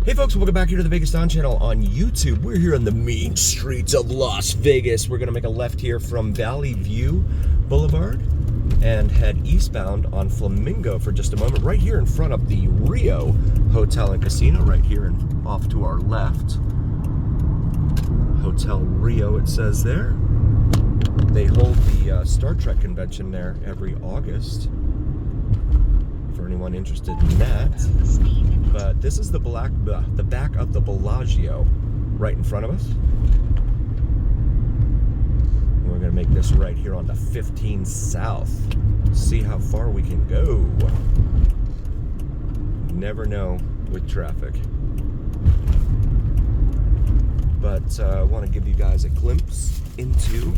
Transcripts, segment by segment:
Hey folks, welcome back here to the Vegas Don channel on YouTube. We're here on the mean streets of Las Vegas. We're gonna make a left here from Valley View Boulevard and head eastbound on Flamingo for just a moment. Right here in front of the Rio Hotel and Casino, right here and off to our left. Hotel Rio, it says there. They hold the Star Trek convention there every August. For anyone interested in that. But this is the back of the Bellagio right in front of us. We're gonna make this right here onto 15 South. See how far we can go. Never know with traffic. But I want to give you guys a glimpse into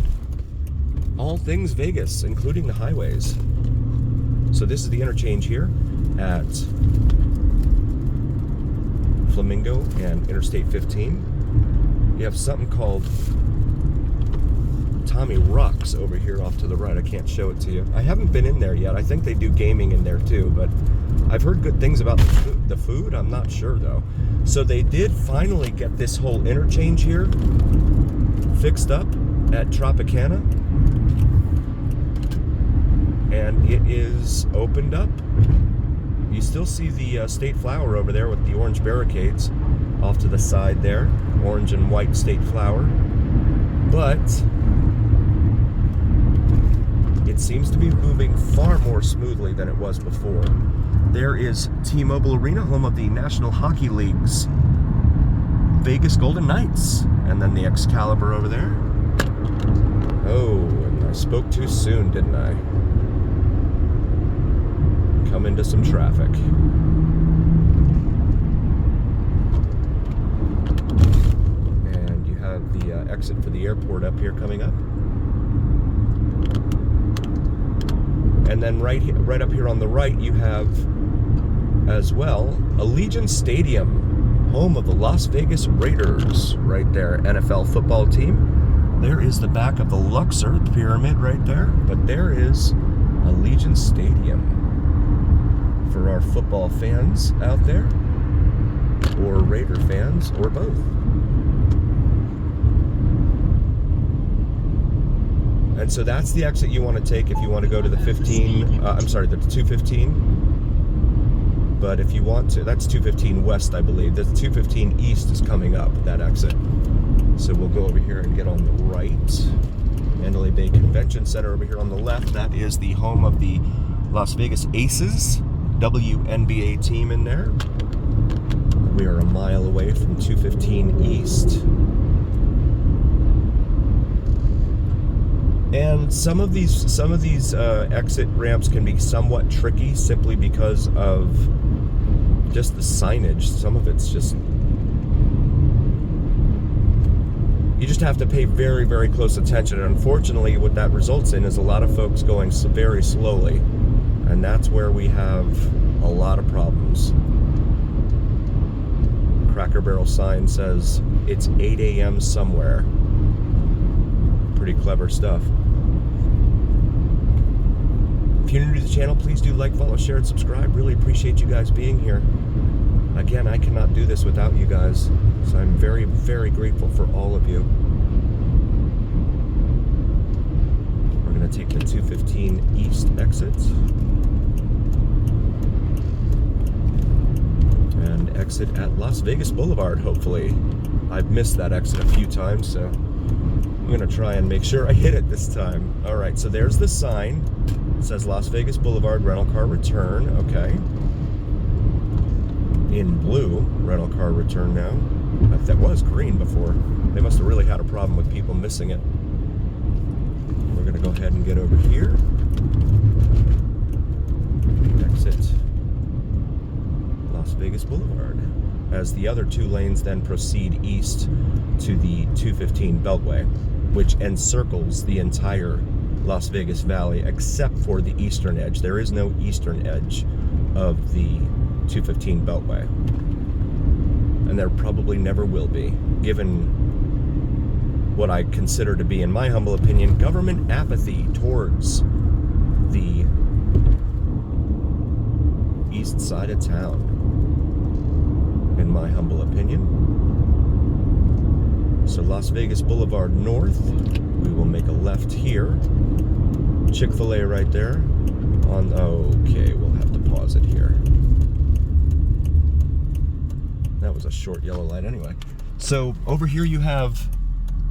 all things Vegas, including the highways. So this is the interchange here at Flamingo and Interstate 15. You have something called Tommy Rocks over here off to the right. I can't show it to you. I haven't been in there yet. I think they do gaming in there too, but I've heard good things about the food. I'm not sure though. So they did finally get this whole interchange here fixed up at Tropicana, and it is opened up. You still see the state flower over there with the orange barricades off to the side there. Orange and white state flower. But it seems to be moving far more smoothly than it was before. There is T-Mobile Arena, home of the National Hockey League's Vegas Golden Knights. And then the Excalibur over there. Oh, and I spoke too soon, didn't I? Come into some traffic. And you have the exit for the airport up here coming up. And then right up here on the right, you have as well Allegiant Stadium, home of the Las Vegas Raiders, right there, NFL football team. There is the back of the Luxor pyramid right there, but there is Allegiant Stadium. For our football fans out there, or Raider fans, or both. And so that's the exit you want to take if you want to go to the 215. But if you want to, that's 215 West, I believe. The 215 East is coming up, that exit. So we'll go over here and get on the right. Mandalay Bay Convention Center over here on the left. That is the home of the Las Vegas Aces. WNBA team in there. We are a mile away from 215 East. And some of these exit ramps can be somewhat tricky simply because of just the signage. Some of it's just, you just have to pay very, very close attention. And unfortunately, what that results in is a lot of folks going very slowly. And that's where we have a lot of problems. Cracker Barrel sign says it's 8 a.m. somewhere. Pretty clever stuff. If you're new to the channel, please do like, follow, share, and subscribe. Really appreciate you guys being here. Again, I cannot do this without you guys. So I'm very, very grateful for all of you. We're going to take the 215 East exit. And exit at Las Vegas Boulevard, hopefully. I've missed that exit a few times, so I'm gonna try and make sure I hit it this time. All right, so there's the sign. It says Las Vegas Boulevard, rental car return, okay. In blue, rental car return now. That was green before. They must have really had a problem with people missing it. We're gonna go ahead and get over here. Exit Las Vegas Boulevard, as the other two lanes then proceed east to the 215 Beltway, which encircles the entire Las Vegas Valley except for the eastern edge. There is no eastern edge of the 215 Beltway, and there probably never will be, given what I consider to be, in my humble opinion, government apathy towards the east side of town. In my my humble opinion. So Las Vegas Boulevard North, we will make a left here. Chick-fil-A right there. Okay, we'll have to pause it here. That was a short yellow light anyway. So over here you have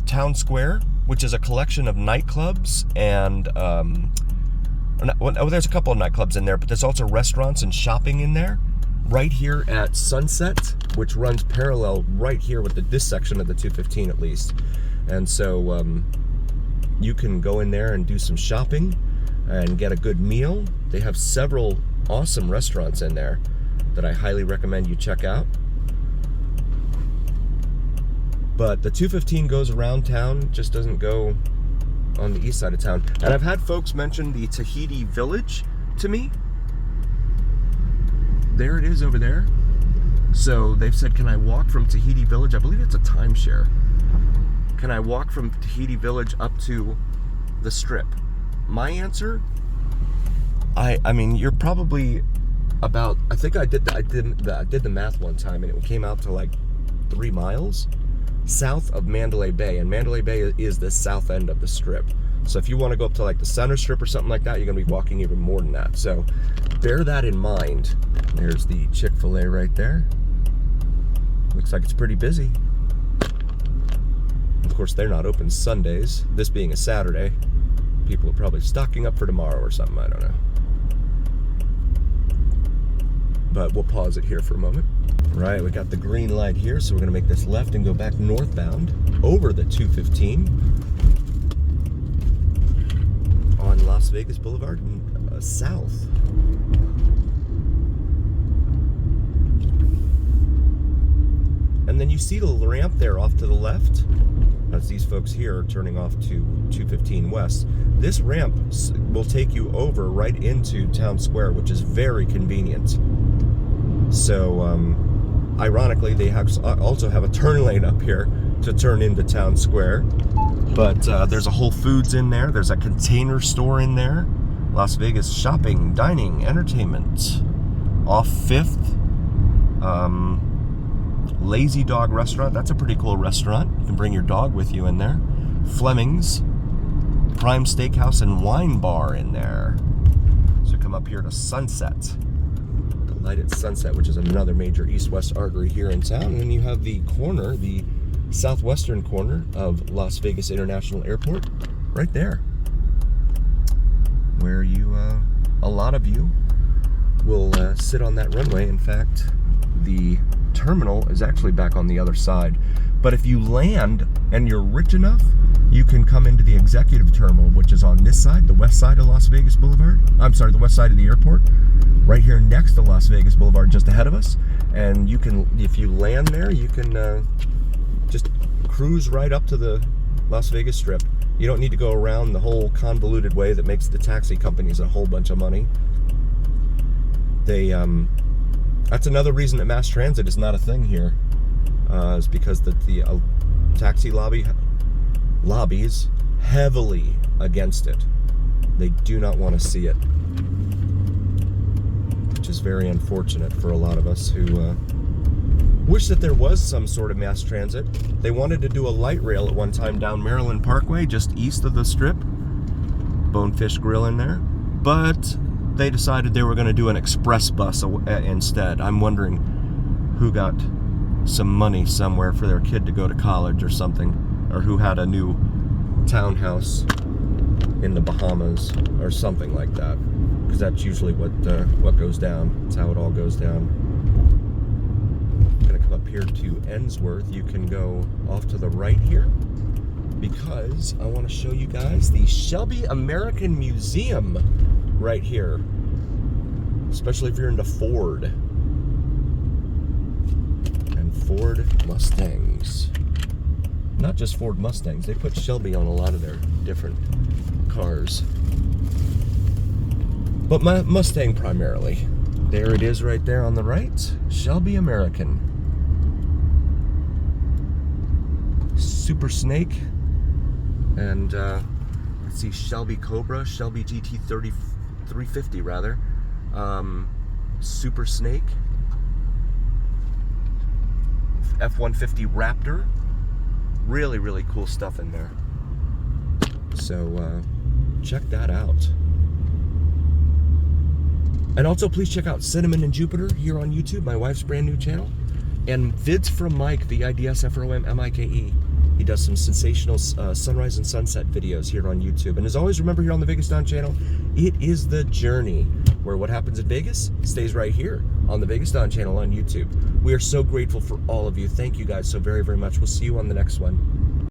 Town Square, which is a collection of nightclubs and there's a couple of nightclubs in there, but there's also restaurants and shopping in there. Right here at Sunset, which runs parallel right here with this section of the 215 at least. And so you can go in there and do some shopping and get a good meal. They have several awesome restaurants in there that I highly recommend you check out. But the 215 goes around town, just doesn't go on the east side of town. And I've had folks mention the Tahiti Village to me. There it is over there. So they've said, can I walk from Tahiti Village? I believe it's a timeshare. Can I walk from Tahiti Village up to the Strip? My answer, I mean, you're probably about, I think I did the math one time, and it came out to like 3 miles south of Mandalay Bay, and Mandalay Bay is the south end of the Strip. So if you want to go up to like the center Strip or something like that, you're going to be walking even more than that. So bear that in mind. There's the Chick-fil-A right there. Looks like it's pretty busy. Of course, they're not open Sundays. This being a Saturday, people are probably stocking up for tomorrow or something. I don't know. But we'll pause it here for a moment. Right, we got the green light here, so we're going to make this left and go back northbound over the 215 on Las Vegas Boulevard south. And then you see the ramp there off to the left. As these folks here are turning off to 215 West. This ramp will take you over right into Town Square, which is very convenient. So, ironically, they also have a turn lane up here to turn into Town Square. But there's a Whole Foods in there. There's a Container Store in there. Las Vegas shopping, dining, entertainment. Off 5th. Lazy Dog Restaurant. That's a pretty cool restaurant. You can bring your dog with you in there. Fleming's. Prime Steakhouse and Wine Bar in there. So come up here to Sunset. The light at Sunset, which is another major east-west artery here in town. And then you have the corner, the southwestern corner of Las Vegas International Airport, right there. Where you, a lot of you will sit on that runway. In fact, the terminal is actually back on the other side. But if you land and you're rich enough, you can come into the executive terminal, which is on this side, the west side of Las Vegas Boulevard. I'm sorry, the west side of the airport, right here next to Las Vegas Boulevard, just ahead of us. And you can, if you land there, you can just cruise right up to the Las Vegas Strip. You don't need to go around the whole convoluted way that makes the taxi companies a whole bunch of money. They, that's another reason that mass transit is not a thing here, is because the taxi lobbies heavily against it. They do not want to see it, which is very unfortunate for a lot of us who wish that there was some sort of mass transit. They wanted to do a light rail at one time down Maryland Parkway, just east of the Strip. Bonefish Grill in there. But they decided they were going to do an express bus instead. I'm wondering who got some money somewhere for their kid to go to college or something, or who had a new townhouse in the Bahamas or something like that, because that's usually what goes down. That's how it all goes down. I'm gonna come up here to Ensworth. You can go off to the right here because I want to show you guys the Shelby American Museum right here, especially if you're into Ford and Ford Mustangs. Not just Ford Mustangs, they put Shelby on a lot of their different cars, but Mustang primarily. There it is right there on the right, Shelby American. Super Snake, and let's see, Shelby Cobra, Shelby GT 350 rather, Super Snake, F-150 Raptor. Really, really cool stuff in there. So check that out. And also please check out Cinnamon and Jupiter here on YouTube, my wife's brand new channel. And Vids from Mike, VIDSFROMMIKE. He does some sensational sunrise and sunset videos here on YouTube. And as always, remember here on the Vegas Don channel, it is the journey where what happens in Vegas stays right here on the Vegas Don channel on YouTube. We are so grateful for all of you. Thank you guys so very, very much. We'll see you on the next one.